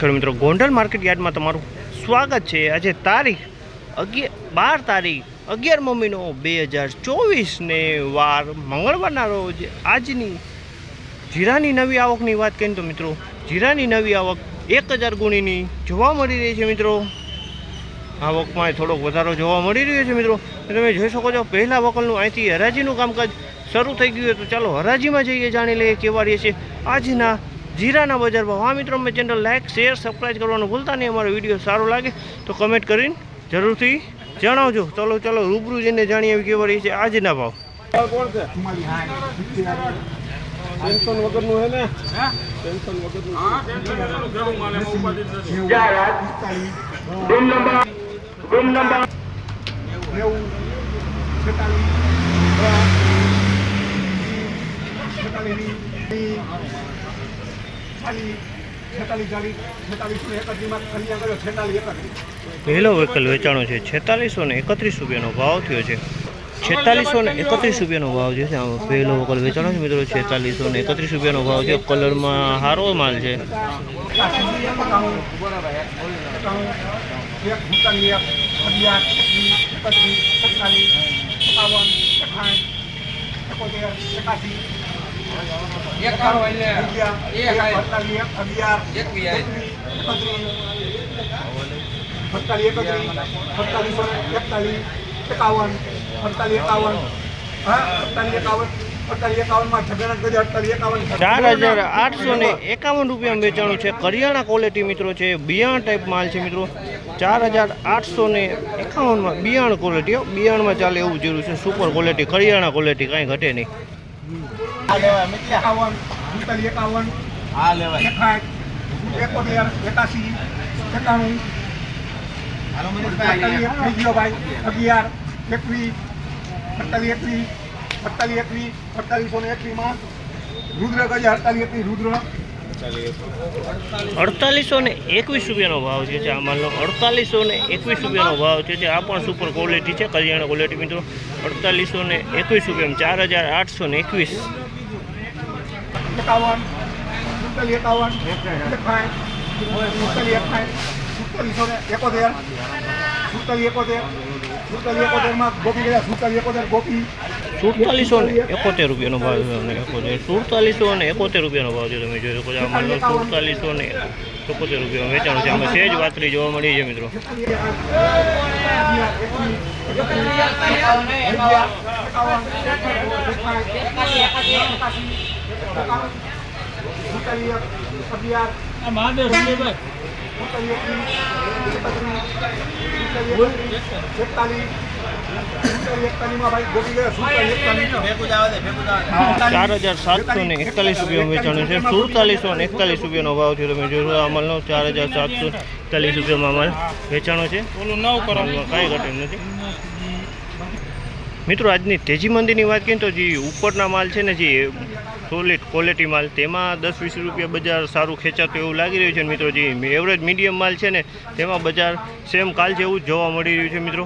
ખેડૂત મિત્રો ગોંડલ માર્કેટ યાર્ડમાં તમારું સ્વાગત છે। આજે તારીખ 12 તારીખ 11મો મહિનો 2024 ને વાર મંગળવારના રોજ આજની જીરાની નવી આવકની વાત કરીએ તો મિત્રો જીરાની નવી આવક 1000 ગુણીની જોવા મળી રહી છે। મિત્રો આવકમાં થોડોક વધારો જોવા મળી રહ્યો છે। મિત્રો તમે જોઈ શકો છો પહેલા વકલનું અહીંથી હરાજીનું કામકાજ શરૂ થઈ ગયું તો ચાલો હરાજીમાં જઈએ, જાણી લઈએ કેવા રહે છે આજના જીરાના બજાર ભાવ। હા મિત્રો, મેં ચેનલ લાઈક શેર સબસ્ક્રાઈબ કરવાનું ભૂલતા નહીં। અમારો વિડીયો સારો લાગે તો કમેન્ટ કરીને જરૂરથી જણાવજો। ચાલો રૂબરૂ જઈને જાણીએ કેવા રહી છે આજના ભાવ। ટેન્શન વગરનું હે ને, ટેન્શન વગરનું પહેલો વ્હીકલ વેચાણો છે 4631 રૂપિયાનો ભાવ થયો છે। 4631 રૂપિયાનો ભાવ છે। પહેલો વ્હીકલ વેચાણો છે મિત્રો 4631 રૂપિયાનો ભાવ છે। કલરમાં સારો માલ છે। ₹4851 વેચાણું છે। કરિયાણા ક્વોલિટી મિત્રો છે, બિયાણ ટાઈપ માલ છે મિત્રો। 4851 બિયાણ ક્વોલિટી, બિયાણમાં ચાલે એવું જેવું છે। સુપર ક્વોલિટી, કરિયાણા ક્વોલિટી, કાંઈ ઘટે નહીં। ₹4821 ભાવ છે। આ માલનો 4821 રૂપિયાનો ભાવ છે। આ પણ સુપર ક્વોલિટી છે, કરિયાણા ક્વોલિટી મિત્રો। 4821 રૂપિયામાં 4771 રૂપિયાનો ભાવ છે। 4771 રૂપિયાનો ભાવ છે। તમે જોઈ શકો છો આ માલનો 4771 રૂપિયામાં વેચાણ છે। આમાં સેજ વાતરી જોવા મળી છે મિત્રો। ₹4741 રૂપિયામાં વેચાણું છે। 4741 રૂપિયાનો ભાવ છે। તમે જોશો આ માલનો 4741 રૂપિયામાં માલ વેચાણો છે। કાંઈ ઘટે નથી મિત્રો। આજની તેજી મંદીની વાત કરીએ તો જે ઉપરના માલ છે ને, જે સોલિડ ક્વોલિટી માલ, તેમાં 10-20 રૂપિયા બજાર સારું ખેંચાતું એવું લાગી રહ્યું છે મિત્રો। જે એવરેજ મીડિયમ માલ છે ને, તેમાં બજાર સેમ કાલ જેવું જ જોવા મળી રહ્યું છે મિત્રો।